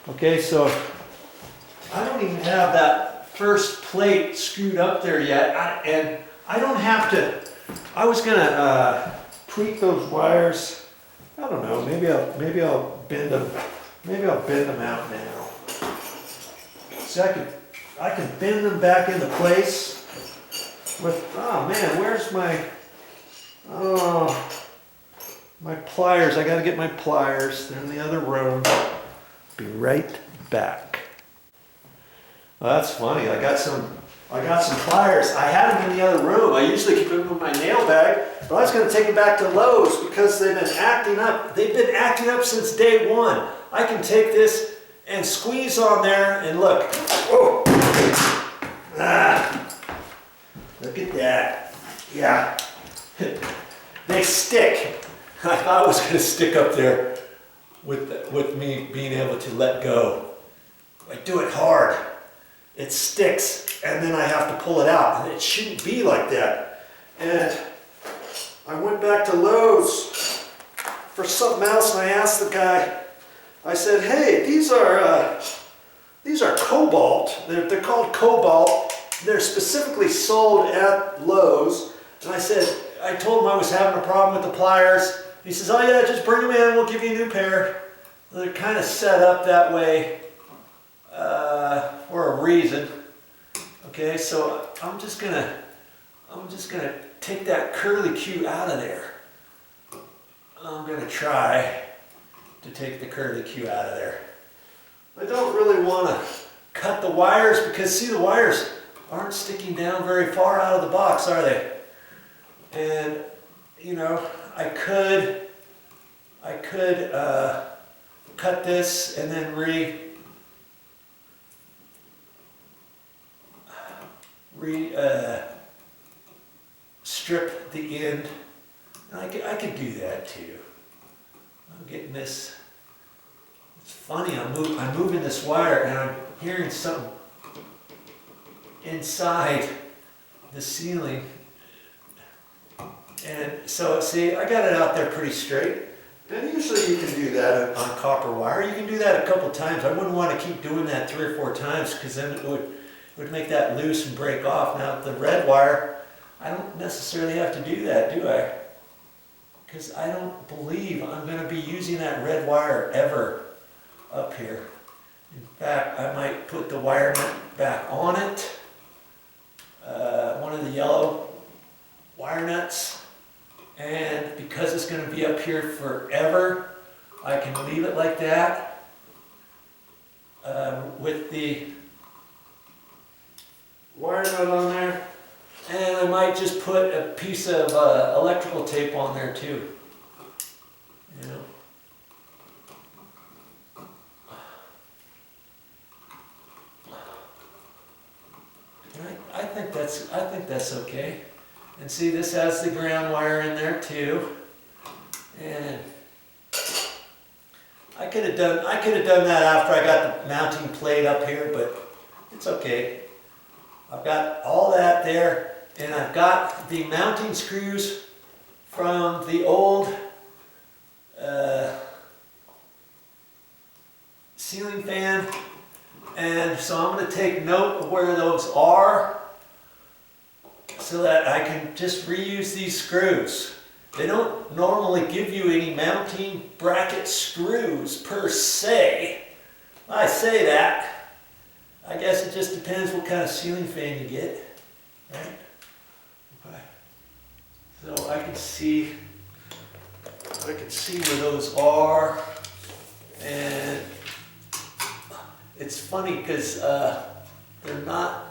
Okay, so I don't even have that first plate screwed up there yet, and I don't have to. I was gonna tweak those wires. I don't know. Maybe I'll bend them. Maybe I'll bend them out now. So I can bend them back into place with. Oh man, where's my my pliers? I gotta get my pliers. They're in the other room. Be right back. Well, that's funny. I got some pliers. I had them in the other room. I usually keep them in my nail bag, but I was going to take them back to Lowe's because they've been acting up. They've been acting up since day one. I can take this and squeeze on there and look. Oh, look at that. Yeah, they stick. I thought it was going to stick up there with me being able to let go. I do it hard. It sticks, and then I have to pull it out. And it shouldn't be like that. And I went back to Lowe's for something else, and I asked the guy, I said, hey, these are Cobalt. They're called Cobalt. They're specifically sold at Lowe's. And I told him I was having a problem with the pliers. He says, oh yeah, just bring them in, we'll give you a new pair. They're kind of set up that way for a reason. Okay, so I'm just gonna take that curly Q out of there. I'm gonna try to take the curly Q out of there. I don't really want to cut the wires because see, the wires aren't sticking down very far out of the box, are they? And you know, I could cut this and then strip the end. And I could do that too. I'm getting this. It's funny. I'm moving this wire and I'm hearing something inside the ceiling. And so, see, I got it out there pretty straight. And usually you can do that on copper wire. You can do that a couple times. I wouldn't want to keep doing that 3 or 4 times because then it would make that loose and break off. Now, the red wire, I don't necessarily have to do that, do I? Because I don't believe I'm going to be using that red wire ever up here. In fact, I might put the wire nut back on it. One of the yellow wire nuts. And because it's going to be up here forever, I can leave it like that with the wire nut on there. And I might just put a piece of electrical tape on there too. You know. And I think that's okay. And see, this has the ground wire in there too. And I could have done that after I got the mounting plate up here, but it's okay. I've got all that there, and I've got the mounting screws from the old ceiling fan. And so I'm going to take note of where those are, so that I can just reuse these screws. They don't normally give you any mounting bracket screws per se. I say that. I guess it just depends what kind of ceiling fan you get, right? Okay. So I can see where those are, and it's funny because they're not.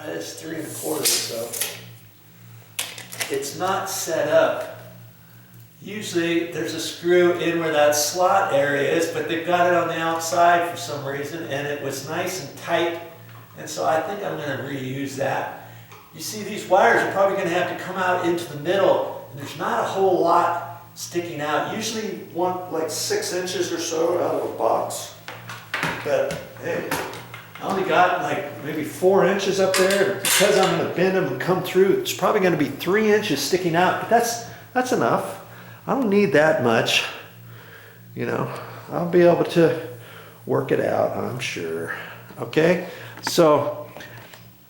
It's 3 1/4, so it's not set up. Usually there's a screw in where that slot area is, but they've got it on the outside for some reason, and it was nice and tight, and so I think I'm going to reuse that. You see, these wires are probably going to have to come out into the middle, and there's not a whole lot sticking out. Usually like 6 inches or so out of a box, but hey. I only got like maybe 4 inches up there. Because I'm going to bend them and come through, it's probably going to be 3 inches sticking out. But that's enough. I don't need that much. you know, I'll be able to work it out, I'm sure. Okay, so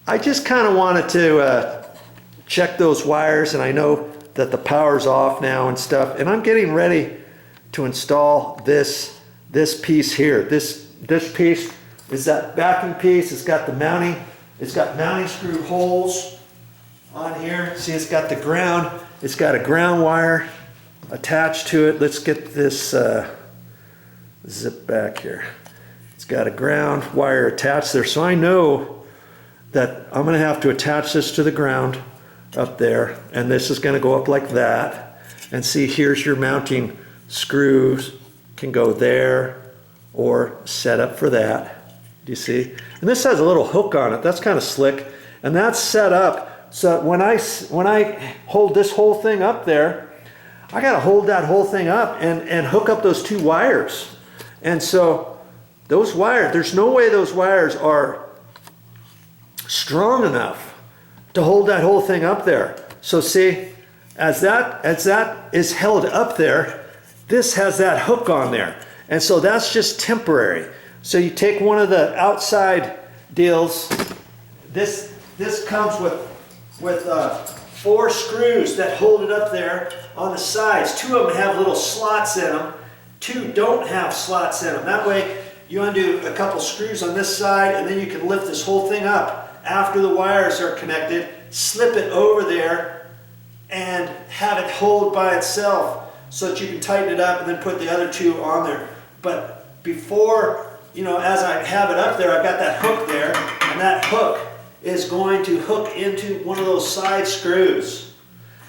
I just kind of wanted to check those wires, and I know that the power's off now and stuff, and I'm getting ready to install this piece here. This piece is that backing piece. It's got mounting screw holes on here. See, it's got the ground. It's got a ground wire attached to it. Let's get this zip back here. It's got a ground wire attached there, so I know that I'm going to have to attach this to the ground up there, and this is going to go up like that. And see, here's your mounting screws, can go there or set up for that. Do you see? And this has a little hook on it. That's kind of slick, and that's set up so when I hold this whole thing up there, I got to hold that whole thing up and hook up those two wires. And so those wires, there's no way those wires are strong enough to hold that whole thing up there. So see, as that is held up there, this has that hook on there. And so that's just temporary. So you take one of the outside deals, this comes with 4 screws that hold it up there on the sides. 2 of them have little slots in them. 2 don't have slots in them. That way you undo a couple screws on this side, and then you can lift this whole thing up after the wires are connected, slip it over there, and have it hold by itself so that you can tighten it up and then put the other 2 on there. But before, you know, as I have it up there, I've got that hook there, and that hook is going to hook into one of those side screws.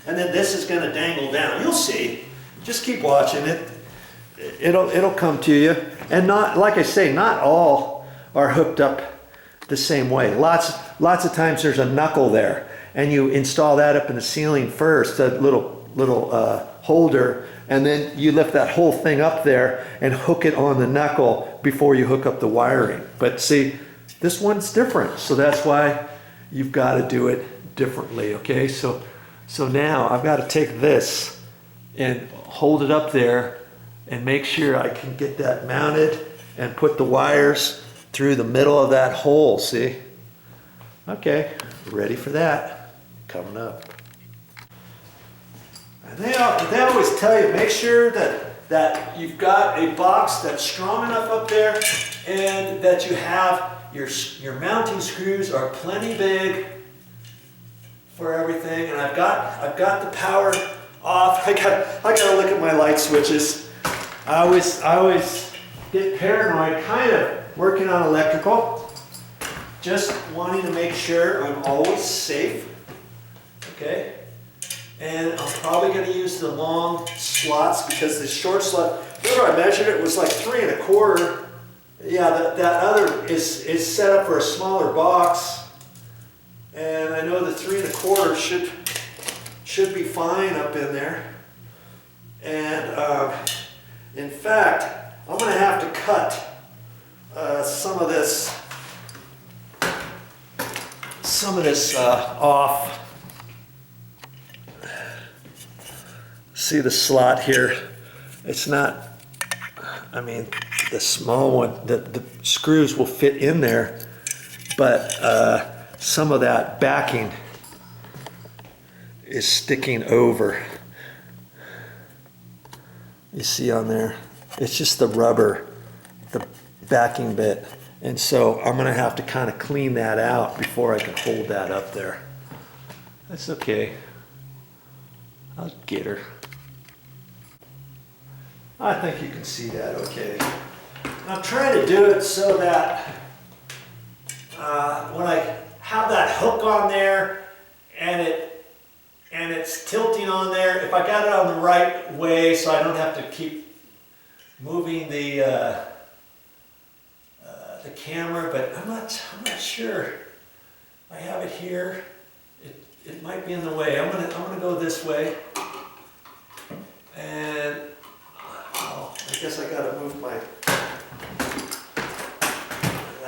And then this is going to dangle down. You'll see. Just keep watching it. It'll come to you. And not, like I say, not all are hooked up the same way. Lots of times there's a knuckle there, and you install that up in the ceiling first, that little holder, and then you lift that whole thing up there and hook it on the knuckle before you hook up the wiring. But see, this one's different, so that's why you've got to do it differently. Okay, so now I've got to take this and hold it up there and make sure I can get that mounted and put the wires through the middle of that hole. See? Okay, ready for that. Coming up. And they always tell you, make sure that you've got a box that's strong enough up there, and that you have your mounting screws are plenty big for everything. And I've got the power off. I gotta look at my light switches. I always get paranoid, kind of working on electrical, just wanting to make sure I'm always safe. Okay, and I'm probably going to use the long slots, because the short slot, remember I measured it, was like 3 1/4. Yeah, that other is set up for a smaller box, and I know the 3 1/4 should be fine up in there. And in fact, I'm going to have to cut some of this off. See the slot here? It's not, I mean, the small one, the screws will fit in there, but some of that backing is sticking over. You see on there? It's just the rubber, the backing bit. And so I'm going to have to kind of clean that out before I can hold that up there. That's okay. I'll get her. I think you can see that okay. I'm trying to do it so that when I have that hook on there and it's tilting on there, if I got it on the right way, so I don't have to keep moving the camera, but I'm not sure. I have it here. It might be in the way. I'm gonna go this way, and I guess I gotta move that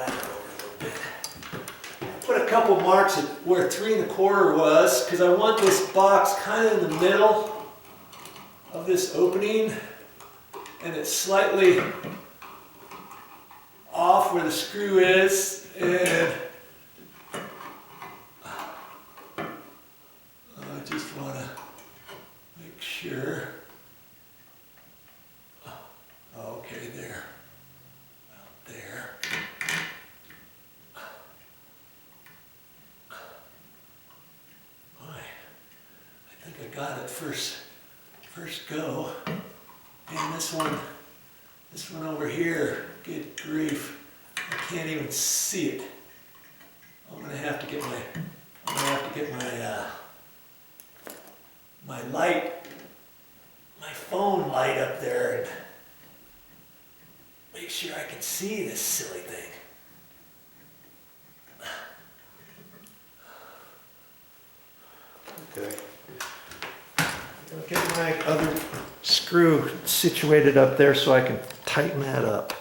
over a little bit. Put a couple marks at where 3 1/4 was, because I want this box kind of in the middle of this opening. and it's slightly off where the screw is, and I just want to make sure. Okay, there. About there. Boy, I think I got it first go. And this one over here, good grief, I can't even see it. I'm gonna have to get my light, my phone light up there and make sure I can see this silly thing. Okay. I'll get my other screw situated up there so I can tighten that up.